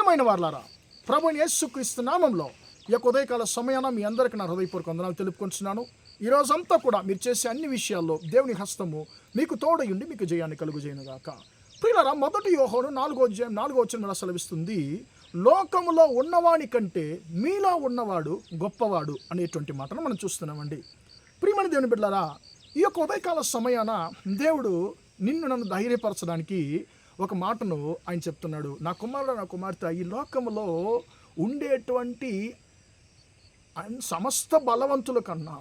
ప్రియమైన వారలారా, ప్రభువైన యేసుక్రీస్తు నామంలో ఈ యొక్క ఉదయకాల సమయాన మీ అందరికీ నా హృదయపూర్వక వందనాలు తెలుపుకుంటున్నాను. ఈ రోజంతా కూడా మీరు చేసే అన్ని విషయాల్లో దేవుని హస్తము మీకు తోడయుండి మీకు జయాన్ని కలుగుజేయునుగాక. ప్రియులారా, 1 యోహాను 4:4 సెలవిస్తుంది, లోకములో ఉన్నవాని కంటే మీలో ఉన్నవాడు గొప్పవాడు అనేటువంటి మాటను మనం చూస్తున్నామండి. ప్రియమైన దేవుని బిడ్డలారా, ఈ యొక్క ఉదయకాల సమయాన దేవుడు నన్ను ధైర్యపరచడానికి ఒక మాటను ఆయన చెప్తున్నాడు. నా కుమారుడు, నా కుమార్తె, ఈ లోకంలో ఉండేటువంటి సమస్త బలవంతుల కన్నా,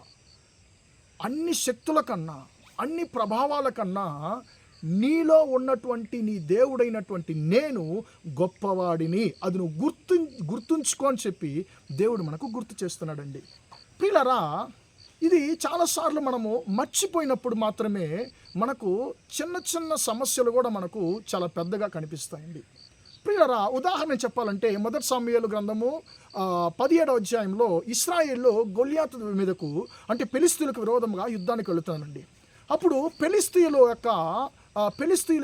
అన్ని శక్తుల కన్నా, అన్ని ప్రభావాల కన్నా నీలో ఉన్నటువంటి నీ దేవుడైనటువంటి నేను గొప్పవాడిని, అది నువ్వు గుర్తుంచుకో అని చెప్పి దేవుడు మనకు గుర్తు చేస్తున్నాడండి. ప్రియులారా, ఇది చాలాసార్లు మనము మర్చిపోయినప్పుడు మాత్రమే మనకు చిన్న చిన్న సమస్యలు కూడా మనకు చాలా పెద్దగా కనిపిస్తాయండి. ప్రియులారా, ఉదాహరణ చెప్పాలంటే 1 సమూయేలు గ్రంథము 17వ అధ్యాయంలో ఇశ్రాయేలు గొల్యాతు మీదకు, అంటే ఫిలిష్తీయులకు విరోధంగా యుద్ధానికి వెళుతున్నానండి. అప్పుడు ఫిలిష్తీయుల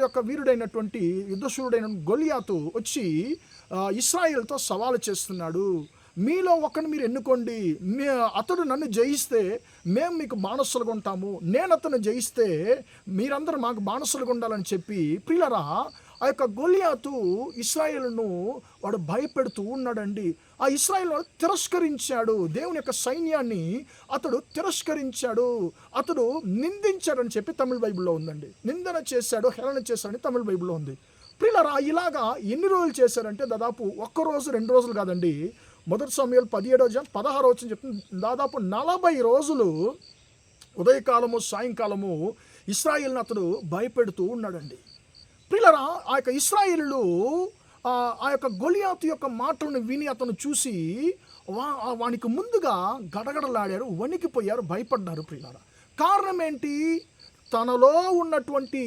యొక్క వీరుడైనటువంటి యుద్ధశూరుడైన గొల్యాతు వచ్చి ఇశ్రాయేలుతో సవాలు చేస్తున్నాడు. మీలో ఒకరిని మీరు ఎన్నుకోండి, అతడు నన్ను జయిస్తే మేము మీకు బానిసలుగా ఉంటాము, నేను అతను జయిస్తే మీరందరూ మాకు బానిసలుగా ఉండాలని చెప్పి, ప్రియులారా, ఆ యొక్క గొల్యాతు ఇశ్రాయేలును వాడు భయపెడుతూ ఉన్నాడండి. ఆ ఇశ్రాయేలు తిరస్కరించాడు, దేవుని యొక్క సైన్యాన్ని అతడు తిరస్కరించాడు, అతడు నిందించాడని చెప్పి తమిళ బైబిల్లో ఉందండి. నిందన చేశాడు, హేళన చేశాడని తమిళ బైబిల్లో ఉంది. ప్రియులారా, ఇలాగా ఎన్ని రోజులు చేశారంటే దాదాపు 1 రోజు 2 రోజులు కాదండి. 1 సమూయేలు 17వ అధ్యాయం 16వ వచనం చెప్తుంది, దాదాపు 40 రోజులు ఉదయకాలము సాయంకాలము ఇశ్రాయేలును అతడు భయపెడుతూ ఉన్నాడండి. ప్రియులారా, ఆ యొక్క ఇశ్రాయేలు ఆ యొక్క గొలియాతు యొక్క మాటలను విని అతను చూసి వానికి ముందుగా గడగడలాడారు, వణికిపోయారు, భయపడ్డారు. ప్రియులారా, కారణం ఏంటి? తనలో ఉన్నటువంటి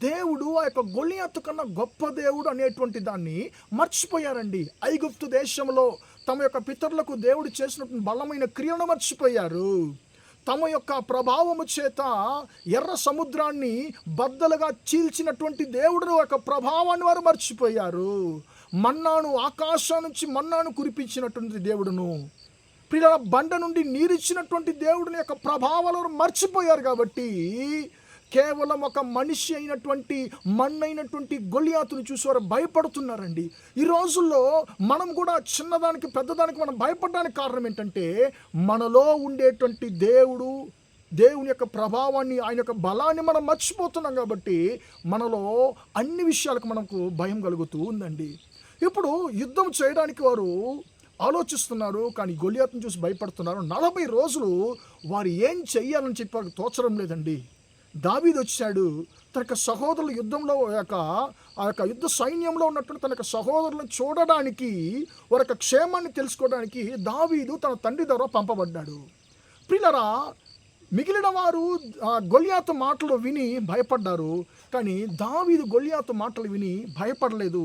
దేవుడు ఆ యొక్క గొలియాతు కన్నా గొప్ప దేవుడు అనేటువంటి దాన్ని మర్చిపోయారండి. ఐగుప్తు దేశంలో తమ యొక్క పితరులకు దేవుడు చేసినటువంటి బలమైన క్రియను మర్చిపోయారు. తమ యొక్క ప్రభావము చేత ఎర్ర సముద్రాన్ని బద్దలుగా చీల్చినటువంటి దేవుడు యొక్క ప్రభావాన్ని వారు మర్చిపోయారు. మన్నాను, ఆకాశం నుంచి మన్నాను కురిపించినటువంటి దేవుడును, పిల్లల బండ నుండి నీరిచ్చినటువంటి దేవుడిని యొక్క ప్రభావాలను మర్చిపోయారు. కాబట్టి కేవలం ఒక మనిషి అయినటువంటి మన్నైనటువంటి గొలియాతును చూసి వారు భయపడుతున్నారండి. ఈ రోజుల్లో మనం కూడా చిన్నదానికి పెద్దదానికి మనం భయపడడానికి కారణం ఏంటంటే, మనలో ఉండేటువంటి దేవుని యొక్క ప్రభావాన్ని, ఆయన యొక్క బలాన్ని మనం మర్చిపోతున్నాం. కాబట్టి మనలో అన్ని విషయాలకు మనకు భయం కలుగుతూ ఉందండి. ఇప్పుడు యుద్ధం చేయడానికి వారు ఆలోచిస్తున్నారు, కానీ గొలియాతును చూసి భయపడుతున్నారు. 40 రోజులు వారు ఏం చెయ్యాలని చెప్పి వారికి తోచడం లేదండి. దావీదు వచ్చాడు, తన యొక్క సహోదరులు యుద్ధంలో ఆ యొక్క యుద్ధ సైన్యంలో ఉన్నటువంటి తన యొక్క సహోదరులను చూడడానికి, వారి యొక్క క్షేమాన్ని తెలుసుకోవడానికి దావీదు తన తండ్రి ద్వారా పంపబడ్డాడు. ప్రియులారా, మిగిలిన వారు గొలియాతు మాటలు విని భయపడ్డారు, కానీ దావీదు గొలియాతు మాటలు విని భయపడలేదు.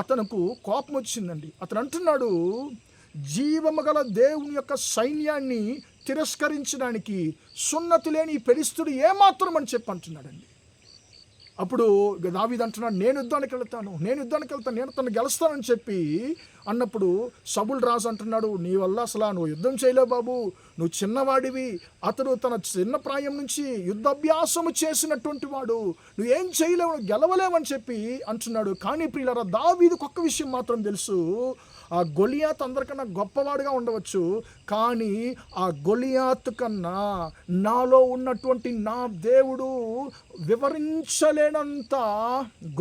అతనుకు కోపం వచ్చిందండి. అతను అంటున్నాడు, జీవము గల దేవుని యొక్క సైన్యాన్ని తిరస్కరించడానికి సున్నతి లేని ఫిలిష్తీయుడు ఏమాత్రం అని చెప్పి అంటున్నాడండి. అప్పుడు దావీదు అంటున్నాడు, నేను యుద్ధానికి వెళ్తాను, నేను తను గెలుస్తానని చెప్పి అన్నప్పుడు సౌలు రాజు అంటున్నాడు, నీ వల్ల అసలు నువ్వు యుద్ధం చేయలేవు బాబు, నువ్వు చిన్నవాడివి. అతడు తన చిన్న ప్రాయం నుంచి యుద్ధాభ్యాసము చేసినటువంటి వాడు, నువ్వేం చేయలేవు, గెలవలేవని చెప్పి అంటున్నాడు. కానీ ప్రియులారా, దావీదుకు ఒక్క విషయం మాత్రం తెలుసు, ఆ గొలియాతు అందరికన్నా గొప్పవాడుగా ఉండవచ్చు, కానీ ఆ గొలియాతు కన్నా నాలో ఉన్నటువంటి నా దేవుడు వివరించలేనంత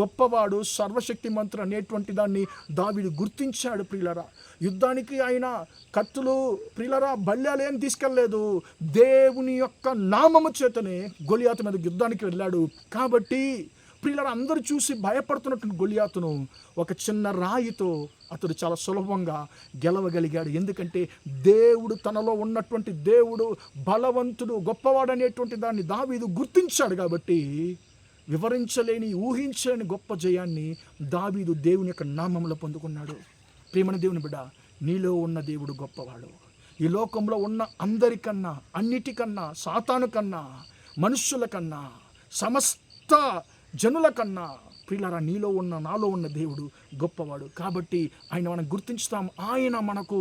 గొప్పవాడు, సర్వశక్తిమంతుడు అనేటువంటి దాన్ని దావీదు గుర్తించాడు. ప్రియులరా, యుద్ధానికి ఆయన కత్తులు, ప్రియులరా, బల్యాలు ఏం తీసుకెళ్ళలేదు, దేవుని యొక్క నామము చేతనే గొలియాతు మీద యుద్ధానికి వెళ్ళాడు. కాబట్టి ప్రియులరా, అందరూ చూసి భయపడుతున్నటువంటి గొలియాతును ఒక చిన్న రాయితో అతడు చాలా సులభంగా గెలవగలిగాడు. ఎందుకంటే దేవుడు, తనలో ఉన్నటువంటి దేవుడు బలవంతుడు, గొప్పవాడు అనేటువంటి దాన్ని దావీదు గుర్తించాడు. కాబట్టి వివరించలేని, ఊహించలేని గొప్ప జయాన్ని దావీదు దేవుని యొక్క నామంలో పొందుకున్నాడు. ప్రియమైన దేవుని బిడ్డ, నీలో ఉన్న దేవుడు గొప్పవాడు. ఈ లోకంలో ఉన్న అందరికన్నా, అన్నిటికన్నా, సాతాను కన్నా, మనుష్యుల కన్నా, సమస్త జనుల కన్నా ప్రియులారా, నీలో ఉన్న నాలో ఉన్న దేవుడు గొప్పవాడు. కాబట్టి ఆయన మనం గుర్తించుతాం. ఆయన మనకు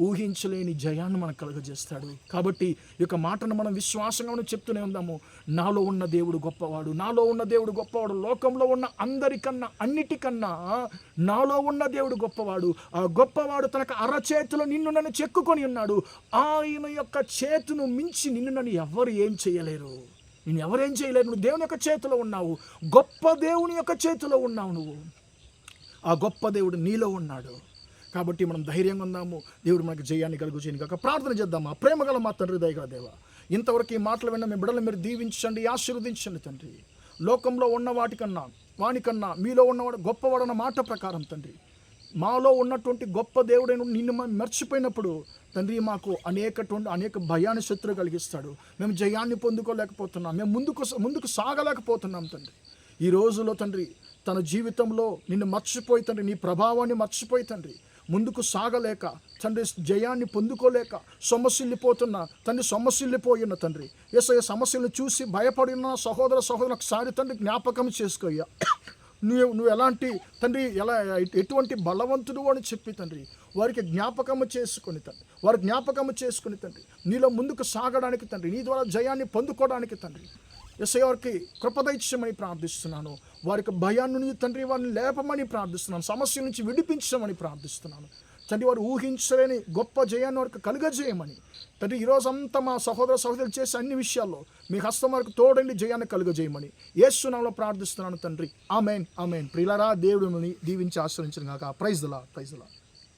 ఊహించలేని జయాన్ని మనకు కలుగజేస్తాడు. కాబట్టి ఈ యొక్క మాటను మనం విశ్వాసంగా మనం చెప్తూనే ఉందాము. నాలో ఉన్న దేవుడు గొప్పవాడు, నాలో ఉన్న దేవుడు గొప్పవాడు. లోకంలో ఉన్న అందరికన్నా, అన్నిటికన్నా నాలో ఉన్న దేవుడు గొప్పవాడు. ఆ గొప్పవాడు తనకు అరచేతిలో నిన్ను నన్ను చెక్కుకొని ఉన్నాడు. ఆయన యొక్క చేతును మించి నిన్ను నన్ను ఎవరు ఏం చేయలేరు. నేను ఎవరేం చేయలేరు. నువ్వు దేవుని యొక్క చేతిలో ఉన్నావు. గొప్ప దేవుని యొక్క చేతిలో ఉన్నావు నువ్వు. ఆ గొప్ప దేవుడు నీలో ఉన్నాడు. కాబట్టి మనం ధైర్యంగా ఉందాము. దేవుడు మనకు జయాన్ని కలుగుచేయని కాక ప్రార్థన చేద్దామా. ప్రేమగల మా తండ్రి, దయగల దేవ, ఇంతవరకు ఈ మాటలు విన్న మీ బిడ్డలు మీరు దీవించండి, ఆశీర్వదించండి తండ్రి. లోకంలో ఉన్న వానికన్నా మీలో ఉన్నవాడు గొప్పవాడన్న మాట ప్రకారం తండ్రి, మాలో ఉన్నటువంటి గొప్ప దేవుడైన నిన్ను మనం మర్చిపోయినప్పుడు తండ్రి మాకు అనేక భయాన్ని శత్రువు కలిగిస్తాడు. మేము జయాన్ని పొందుకోలేకపోతున్నాం, మేము ముందుకు సాగలేకపోతున్నాం తండ్రి. ఈ రోజులో తండ్రి తన జీవితంలో నిన్ను మర్చిపోయి తండ్రి, నీ ప్రభావాన్ని మర్చిపోయి తండ్రి, ముందుకు సాగలేక తండ్రి, జయాన్ని పొందుకోలేక సొమ్మసిల్లిపోతున్న తండ్రి, సొమ్మసిల్లిపోయిన తండ్రి, యేసయ్య సమస్యలను చూసి భయపడిన సహోదరు ఒకసారి తండ్రి జ్ఞాపకం చేసుకోయ్యా. నువ్వు ఎలాంటి తండ్రి, ఎటువంటి బలవంతుడు అని చెప్పి తండ్రి వారికి జ్ఞాపకము చేసుకుని తండ్రి, నీలో ముందుకు సాగడానికి తండ్రి, నీ ద్వారా జయాన్ని పొందుకోవడానికి తండ్రి యేసయ్య వారికి కృపదైత్యమని ప్రార్థిస్తున్నాను. వారికి భయాన్ని తండ్రి వారిని లేపమని ప్రార్థిస్తున్నాను. సమస్యల నుంచి విడిపించమని ప్రార్థిస్తున్నాను తండ్రి. వారు ఊహించలేని గొప్ప జయాన్ని వారికి కలుగజేయమని తండ్రి, ఈరోజంతా మా సహోదరులు చేసే అన్ని విషయాల్లో మీ హస్తం వరకు తోడండి, జయాన్ని కలుగజేయమని యేసు నామములో ప్రార్థిస్తున్నాను తండ్రి. ఆమేన్, ఆమేన్. ప్రియులారా, దేవుడు మిమ్మల్ని దీవించి ఆశీర్వదించును గాక. Praise the lord.